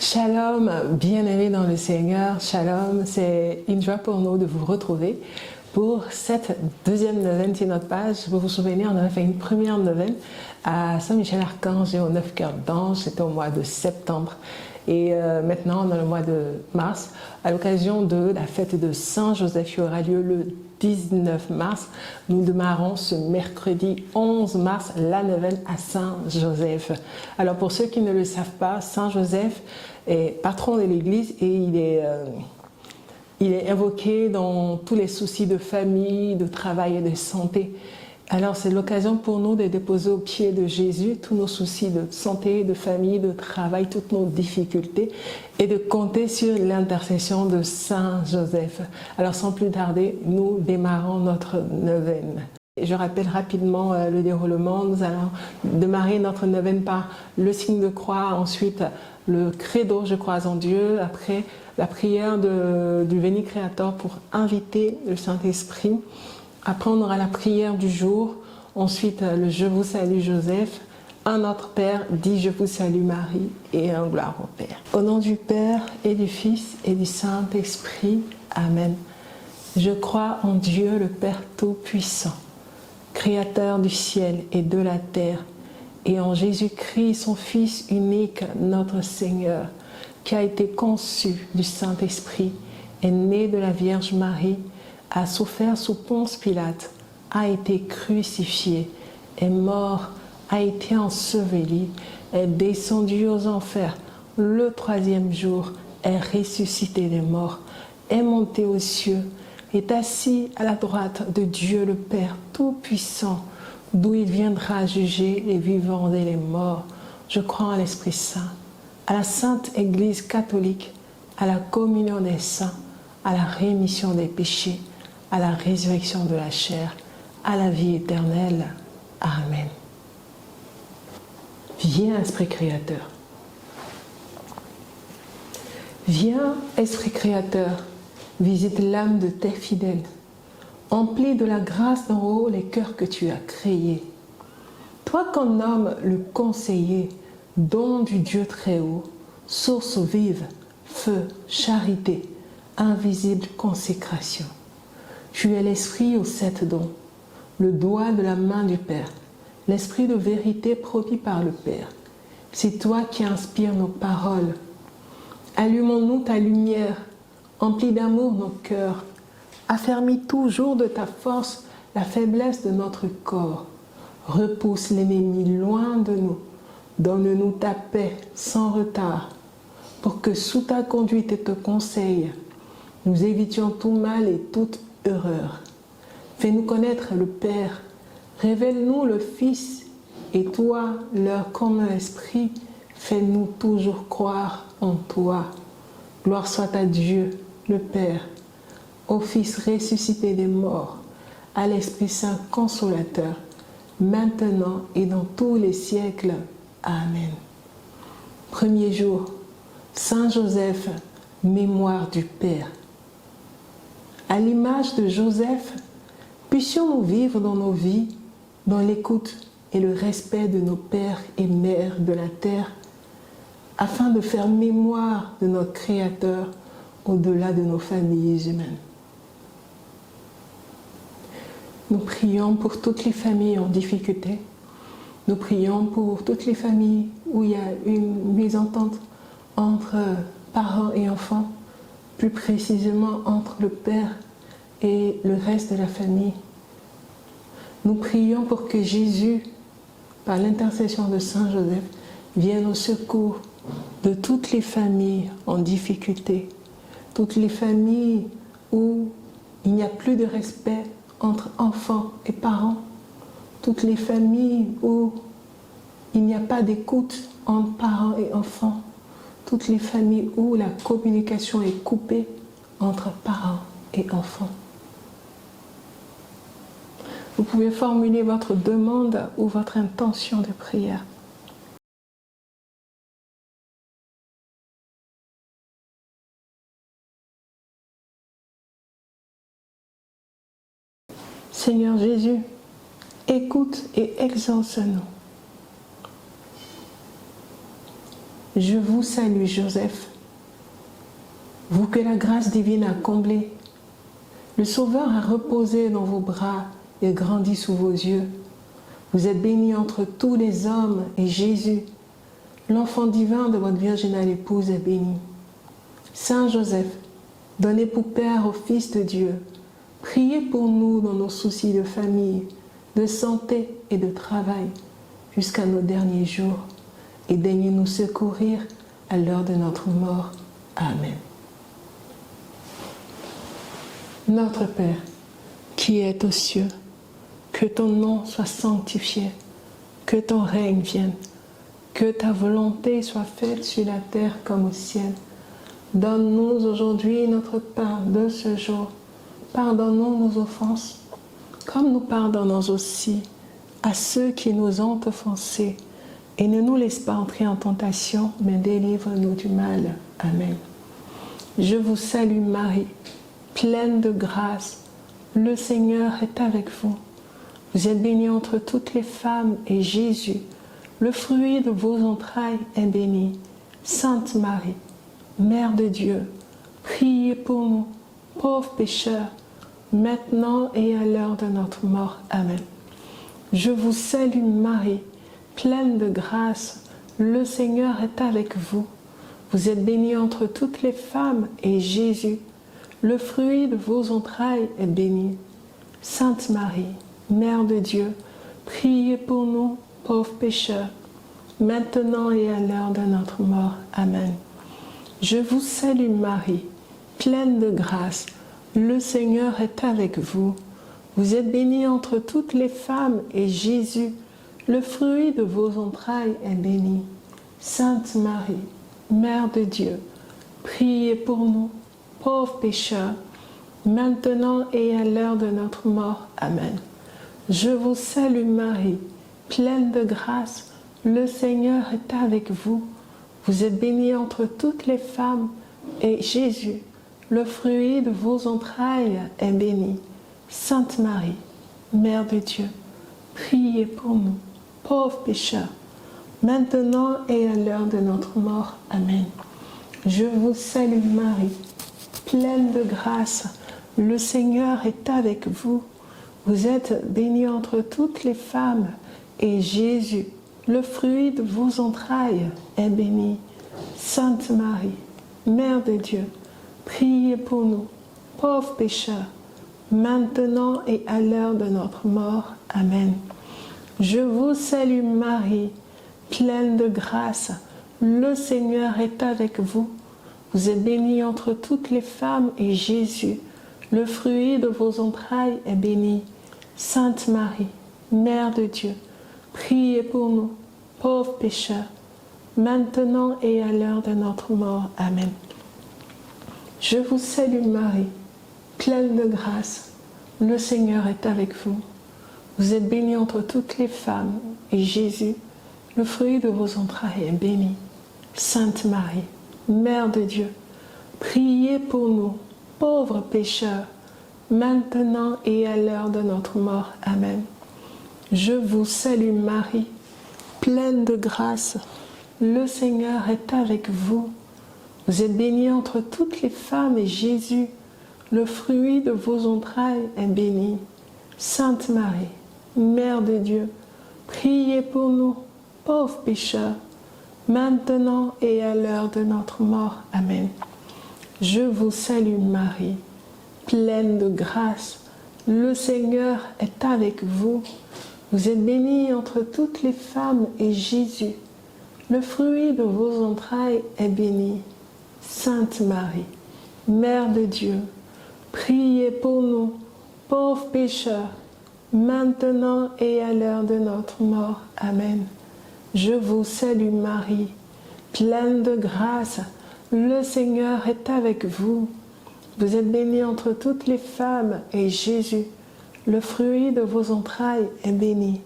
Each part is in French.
Shalom, bien-aimés dans le Seigneur, Shalom, c'est une joie pour nous de vous retrouver pour cette deuxième neuvaine sur notre page. Vous vous souvenez, on avait fait une première neuvaine à Saint-Michel-Archange et aux 9 cœurs d'ange, c'était au mois de septembre. Et maintenant, on est le mois de mars, à l'occasion de la fête de Saint-Joseph qui aura lieu le 19 mars. Nous démarrons ce mercredi 11 mars la neuvaine à Saint-Joseph. Alors pour ceux qui ne le savent pas, Saint-Joseph est patron de l'Église et il est invoqué dans tous les soucis de famille, de travail et de santé. Alors c'est l'occasion pour nous de déposer aux pieds de Jésus tous nos soucis de santé, de famille, de travail, toutes nos difficultés et de compter sur l'intercession de Saint Joseph. Alors sans plus tarder, nous démarrons notre neuvaine. Je rappelle rapidement le déroulement. Nous allons démarrer notre neuvaine par le signe de croix, ensuite le credo, je crois en Dieu, après la prière du Veni Creator pour inviter le Saint-Esprit. Après, on aura la prière du jour, ensuite le Je vous salue Joseph, un Notre Père dit Je vous salue Marie et un Gloire au Père. Au nom du Père et du Fils et du Saint-Esprit, Amen. Je crois en Dieu le Père Tout-Puissant, Créateur du ciel et de la terre, et en Jésus-Christ, son Fils unique, notre Seigneur, qui a été conçu du Saint-Esprit, est né de la Vierge Marie, a souffert sous Ponce Pilate, a été crucifié, est mort, a été enseveli, est descendu aux enfers, le troisième jour est ressuscité des morts, est monté aux cieux, est assis à la droite de Dieu le Père Tout-Puissant, d'où il viendra juger les vivants et les morts. Je crois en l'Esprit Saint, à la Sainte Église catholique, à la communion des saints, à la rémission des péchés, à la résurrection de la chair, à la vie éternelle. Amen. Viens, Esprit Créateur. Viens, Esprit Créateur, visite l'âme de tes fidèles. Emplis de la grâce d'en haut les cœurs que tu as créés. Toi qu'on nomme le conseiller, don du Dieu très haut, source vive, feu, charité, invisible consécration. Tu es l'esprit aux 7 dons, le doigt de la main du Père, l'esprit de vérité produit par le Père. C'est toi qui inspires nos paroles. Allumons-nous ta lumière, emplis d'amour nos cœurs. Affermis toujours de ta force la faiblesse de notre corps. Repousse l'ennemi loin de nous. Donne-nous ta paix sans retard, pour que sous ta conduite et ton conseil, nous évitions tout mal et toute erreur. Fais-nous connaître le Père, révèle-nous le Fils, et toi, leur commun esprit, fais-nous toujours croire en toi. Gloire soit à Dieu, le Père, au Fils ressuscité des morts, à l'Esprit Saint consolateur, maintenant et dans tous les siècles. Amen. Premier jour, Saint Joseph, mémoire du Père. À l'image de Joseph, puissions-nous vivre dans nos vies, dans l'écoute et le respect de nos pères et mères de la terre, afin de faire mémoire de notre Créateur au-delà de nos familles humaines. Nous prions pour toutes les familles en difficulté. Nous prions pour toutes les familles où il y a une mésentente entre parents et enfants, plus précisément entre le père et le reste de la famille. Nous prions pour que Jésus, par l'intercession de Saint Joseph, vienne au secours de toutes les familles en difficulté, toutes les familles où il n'y a plus de respect entre enfants et parents, toutes les familles où il n'y a pas d'écoute entre parents et enfants, toutes les familles où la communication est coupée entre parents et enfants. Vous pouvez formuler votre demande ou votre intention de prière. Seigneur Jésus, écoute et exauce-nous. Je vous salue, Joseph, vous que la grâce divine a comblé. Le Sauveur a reposé dans vos bras et grandi sous vos yeux. Vous êtes bénie entre tous les hommes et Jésus, l'enfant divin de votre virginale épouse, est béni. Saint Joseph, donné pour Père au Fils de Dieu, priez pour nous dans nos soucis de famille, de santé et de travail, jusqu'à nos derniers jours, et daignez nous secourir à l'heure de notre mort. Amen. Notre Père, qui es aux cieux, que ton nom soit sanctifié, que ton règne vienne, que ta volonté soit faite sur la terre comme au ciel. Donne-nous aujourd'hui notre pain de ce jour. Pardonne-nous nos offenses, comme nous pardonnons aussi à ceux qui nous ont offensés. Et ne nous laisse pas entrer en tentation, mais délivre-nous du mal. Amen. Je vous salue Marie, pleine de grâce. Le Seigneur est avec vous. Vous êtes bénie entre toutes les femmes, et Jésus, le fruit de vos entrailles, est béni. Sainte Marie, Mère de Dieu, priez pour nous, pauvres pécheurs, maintenant et à l'heure de notre mort. Amen. Je vous salue Marie, pleine de grâce, le Seigneur est avec vous. Vous êtes bénie entre toutes les femmes, et Jésus, le fruit de vos entrailles, est béni. Sainte Marie, Mère de Dieu, priez pour nous, pauvres pécheurs, maintenant et à l'heure de notre mort. Amen. Je vous salue Marie, pleine de grâce, le Seigneur est avec vous. Vous êtes bénie entre toutes les femmes, et Jésus, le fruit de vos entrailles, est béni. Sainte Marie, Mère de Dieu, priez pour nous, pauvres pécheurs, maintenant et à l'heure de notre mort. Amen. Je vous salue Marie, pleine de grâce, le Seigneur est avec vous. Vous êtes bénie entre toutes les femmes, et Jésus, le fruit de vos entrailles, est béni. Sainte Marie, Mère de Dieu, priez pour nous, pauvres pécheurs, maintenant et à l'heure de notre mort. Amen. Je vous salue Marie, pleine de grâce, le Seigneur est avec vous. Vous êtes bénie entre toutes les femmes, et Jésus, le fruit de vos entrailles, est béni. Sainte Marie, Mère de Dieu, priez pour nous, pauvres pécheurs, maintenant et à l'heure de notre mort. Amen. Je vous salue Marie, pleine de grâce, le Seigneur est avec vous. Vous êtes bénie entre toutes les femmes, et Jésus, le fruit de vos entrailles, est béni. Sainte Marie, Mère de Dieu, priez pour nous, pauvres pécheurs, maintenant et à l'heure de notre mort. Amen. Je vous salue Marie, pleine de grâce, le Seigneur est avec vous. Vous êtes bénie entre toutes les femmes, et Jésus, le fruit de vos entrailles, est béni. Sainte Marie, Mère de Dieu, priez pour nous, pauvres pécheurs, maintenant et à l'heure de notre mort. Amen. Je vous salue Marie, pleine de grâce, le Seigneur est avec vous. Vous êtes bénie entre toutes les femmes, et Jésus, le fruit de vos entrailles, est béni. Sainte Marie, Mère de Dieu, priez pour nous, pauvres pécheurs, maintenant et à l'heure de notre mort. Amen. Je vous salue Marie, pleine de grâce, le Seigneur est avec vous. Vous êtes bénie entre toutes les femmes, et Jésus, le fruit de vos entrailles, est béni. Sainte Marie, Mère de Dieu, priez pour nous, pauvres pécheurs, maintenant et à l'heure de notre mort. Amen. Je vous salue Marie, pleine de grâce, le Seigneur est avec vous. Vous êtes bénie entre toutes les femmes, et Jésus, le fruit de vos entrailles, est béni.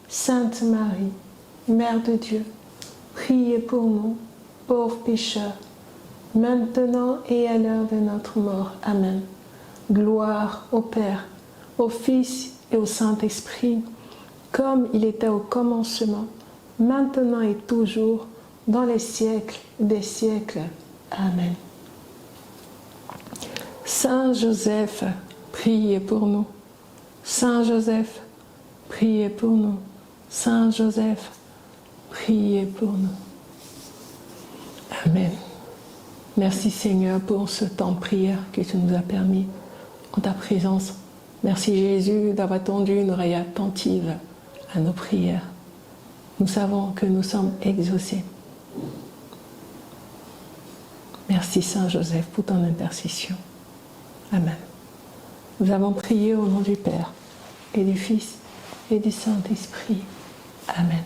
Sainte Marie, Mère de Dieu, priez pour nous, pauvres pécheurs, maintenant et à l'heure de notre mort. Amen. Gloire au Père, au Fils et au Saint-Esprit, comme il était au commencement, maintenant et toujours, dans les siècles des siècles. Amen. Saint Joseph, priez pour nous. Saint Joseph, priez pour nous. Saint Joseph, priez pour nous. Amen. Merci Seigneur pour ce temps de prière que tu nous as permis en ta présence. Merci Jésus d'avoir tendu une oreille attentive à nos prières. Nous savons que nous sommes exaucés. Merci Saint Joseph pour ton intercession. Amen. Nous avons prié au nom du Père et du Fils et du Saint-Esprit. Amen.